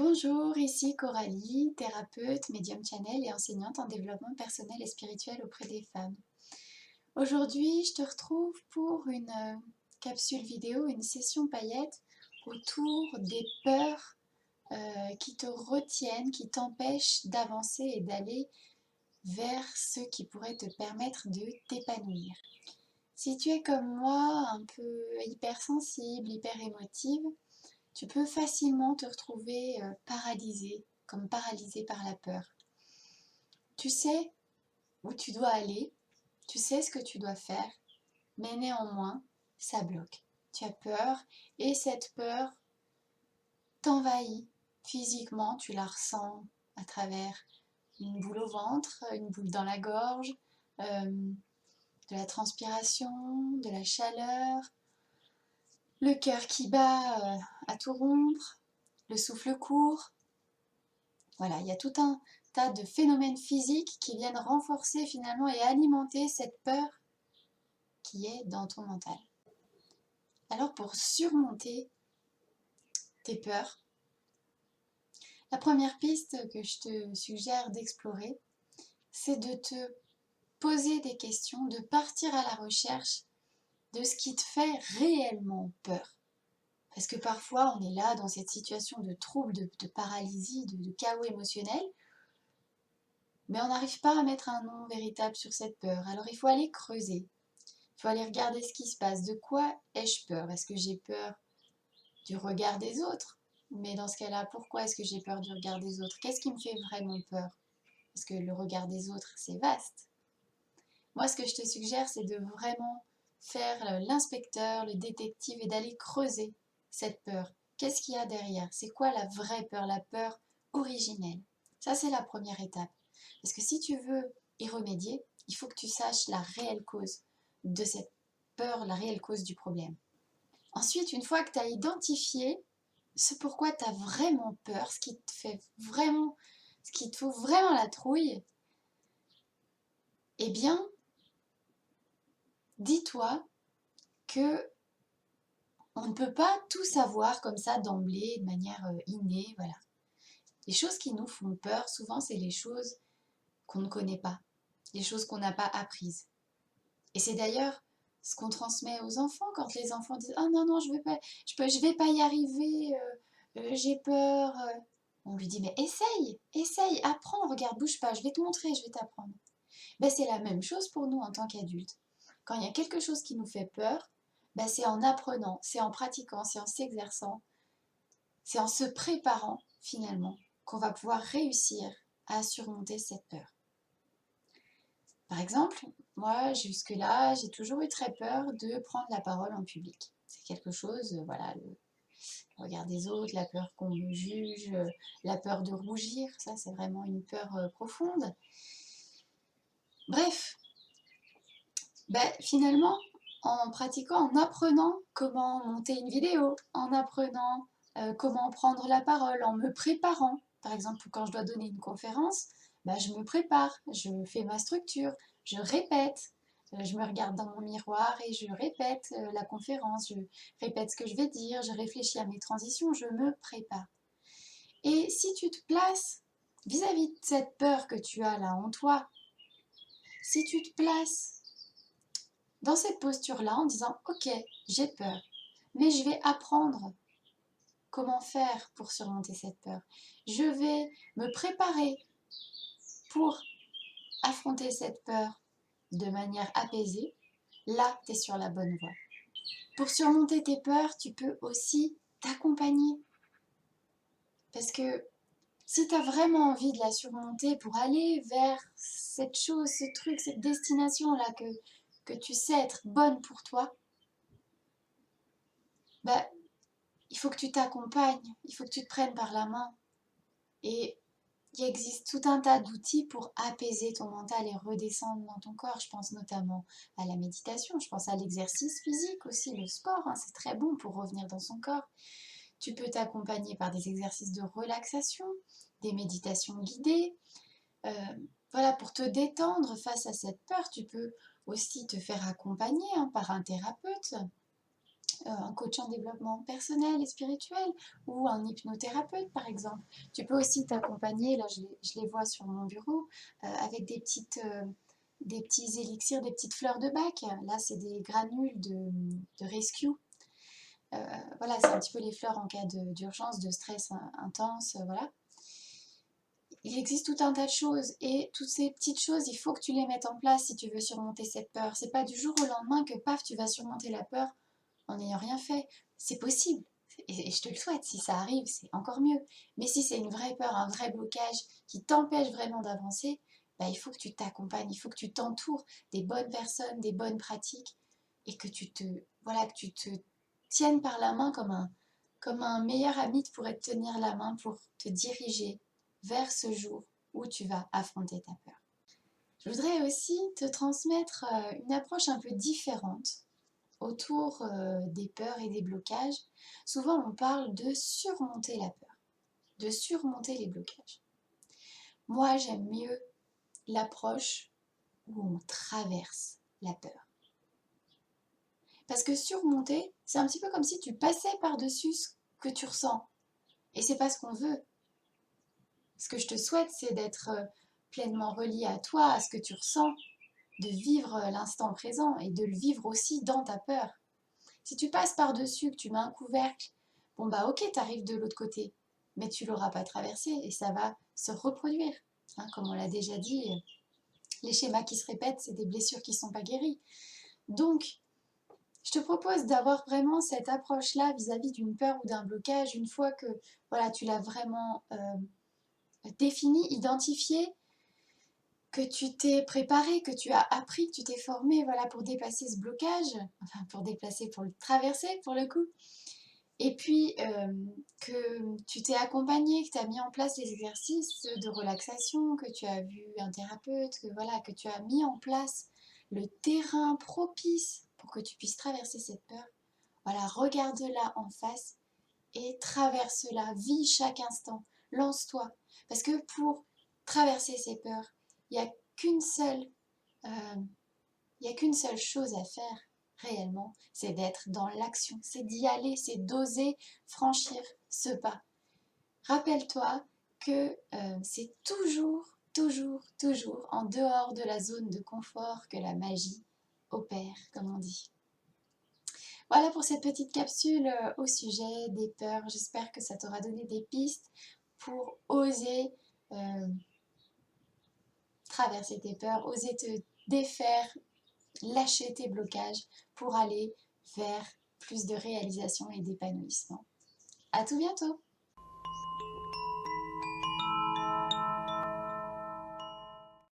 Bonjour, ici Coralie, thérapeute, médium channel et enseignante en développement personnel et spirituel auprès des femmes. Aujourd'hui, je te retrouve pour une capsule vidéo, une session paillettes autour des peurs qui te retiennent, qui t'empêchent d'avancer et d'aller vers ce qui pourrait te permettre de t'épanouir. Si tu es comme moi, un peu hypersensible, hyper émotive, tu peux facilement te retrouver paralysé, comme paralysé par la peur. Tu sais où tu dois aller, tu sais ce que tu dois faire, mais néanmoins, ça bloque. Tu as peur et cette peur t'envahit physiquement, tu la ressens à travers une boule au ventre, une boule dans la gorge, de la transpiration, de la chaleur, le cœur qui bat à tout rompre, le souffle court. Voilà, il y a tout un tas de phénomènes physiques qui viennent renforcer finalement et alimenter cette peur qui est dans ton mental. Alors pour surmonter tes peurs, la première piste que je te suggère d'explorer, c'est de te poser des questions, de partir à la recherche de ce qui te fait réellement peur. Parce que parfois on est là dans cette situation de trouble, de paralysie, de chaos émotionnel, mais on n'arrive pas à mettre un nom véritable sur cette peur. Alors il faut aller creuser. Il faut aller regarder ce qui se passe. De quoi ai-je peur? Est-ce que j'ai peur du regard des autres? Mais dans ce cas-là, pourquoi est-ce que j'ai peur du regard des autres? Qu'est-ce qui me fait vraiment peur? Parce que le regard des autres, c'est vaste. Moi, ce que je te suggère, c'est de vraiment faire l'inspecteur, le détective et d'aller creuser cette peur. Qu'est-ce qu'il y a derrière? C'est quoi la vraie peur, la peur originelle? Ça, c'est la première étape. Parce que si tu veux y remédier, il faut que tu saches la réelle cause de cette peur, la réelle cause du problème. Ensuite, une fois que tu as identifié ce pourquoi tu as vraiment peur, ce qui te fait vraiment, ce qui te fout vraiment la trouille, eh bien, dis-toi que on ne peut pas tout savoir comme ça d'emblée, de manière innée, voilà. Les choses qui nous font peur, souvent, c'est les choses qu'on ne connaît pas, les choses qu'on n'a pas apprises. Et c'est d'ailleurs ce qu'on transmet aux enfants quand les enfants disent «Ah non, non, je vais pas y arriver, j'ai peur». On lui dit «Mais essaye, essaye, apprends, regarde, bouge pas, je vais te montrer, je vais t'apprendre». Ben, c'est la même chose pour nous en tant qu'adultes. Quand il y a quelque chose qui nous fait peur, ben, c'est en apprenant, c'est en pratiquant, c'est en s'exerçant, c'est en se préparant finalement qu'on va pouvoir réussir à surmonter cette peur. Par exemple, moi jusque-là, j'ai toujours eu très peur de prendre la parole en public. C'est quelque chose, voilà, le regard des autres, la peur qu'on me juge, la peur de rougir, ça c'est vraiment une peur profonde. Bref, ben, finalement, en pratiquant, en apprenant comment monter une vidéo, en apprenant comment prendre la parole, en me préparant. Par exemple, quand je dois donner une conférence, ben, je me prépare, je fais ma structure, je répète, je me regarde dans mon miroir et je répète la conférence, je répète ce que je vais dire, je réfléchis à mes transitions, je me prépare. Et si tu te places vis-à-vis de cette peur que tu as là en toi, si tu te places dans cette posture-là en disant ok, j'ai peur, mais je vais apprendre comment faire pour surmonter cette peur. Je vais me préparer pour affronter cette peur de manière apaisée. Là, tu es sur la bonne voie. Pour surmonter tes peurs, tu peux aussi t'accompagner. Parce que si tu as vraiment envie de la surmonter pour aller vers cette chose, ce truc, cette destination-là que tu sais être bonne pour toi, bah, il faut que tu t'accompagnes, il faut que tu te prennes par la main. Et il existe tout un tas d'outils pour apaiser ton mental et redescendre dans ton corps. Je pense notamment à la méditation, je pense à l'exercice physique aussi, le sport, hein, c'est très bon pour revenir dans son corps. Tu peux t'accompagner par des exercices de relaxation, des méditations guidées. Voilà, pour te détendre face à cette peur, tu peux aussi te faire accompagner par un thérapeute un coach en développement personnel et spirituel ou un hypnothérapeute par exemple. Tu peux aussi t'accompagner, là je les vois sur mon bureau, avec des petits élixirs, des petites fleurs de bac. Là c'est des granules de rescue. Voilà, c'est un petit peu les fleurs en cas d'urgence, de stress intense, voilà. Il existe tout un tas de choses et toutes ces petites choses, il faut que tu les mettes en place si tu veux surmonter cette peur. C'est pas du jour au lendemain que paf, tu vas surmonter la peur en n'ayant rien fait. C'est possible et je te le souhaite, si ça arrive, c'est encore mieux. Mais si c'est une vraie peur, un vrai blocage qui t'empêche vraiment d'avancer, bah, il faut que tu t'accompagnes, il faut que tu t'entoures des bonnes personnes, des bonnes pratiques et que voilà, que tu te tiennes par la main comme un meilleur ami pourrait te tenir la main pour te diriger vers ce jour où tu vas affronter ta peur. Je voudrais aussi te transmettre une approche un peu différente autour des peurs et des blocages. Souvent, on parle de surmonter la peur, de surmonter les blocages. Moi, j'aime mieux l'approche où on traverse la peur. Parce que surmonter, c'est un petit peu comme si tu passais par-dessus ce que tu ressens. Et c'est pas ce qu'on veut. Ce que je te souhaite, c'est d'être pleinement relié à toi, à ce que tu ressens, de vivre l'instant présent et de le vivre aussi dans ta peur. Si tu passes par-dessus, que tu mets un couvercle, bon bah ok, t'arrives de l'autre côté, mais tu l'auras pas traversé et ça va se reproduire. Hein, comme on l'a déjà dit, les schémas qui se répètent, c'est des blessures qui ne sont pas guéries. Donc, je te propose d'avoir vraiment cette approche-là vis-à-vis d'une peur ou d'un blocage, une fois que voilà, tu l'as vraiment défini, identifié, que tu t'es préparé, que tu as appris, que tu t'es formé voilà, pour dépasser ce blocage, enfin pour le traverser pour le coup, et puis que tu t'es accompagné, que tu as mis en place les exercices de relaxation, que tu as vu un thérapeute, que, voilà, que tu as mis en place le terrain propice pour que tu puisses traverser cette peur. Voilà, regarde-la en face et traverse-la, vis chaque instant, lance-toi. Parce que pour traverser ces peurs, il n'y a qu'une seule, qu'une seule chose à faire réellement, c'est d'être dans l'action, c'est d'y aller, c'est d'oser franchir ce pas. Rappelle-toi que c'est toujours en dehors de la zone de confort que la magie opère, comme on dit. Voilà pour cette petite capsule au sujet des peurs. J'espère que ça t'aura donné des pistes pour oser traverser tes peurs, oser te défaire, lâcher tes blocages pour aller vers plus de réalisation et d'épanouissement. À tout bientôt!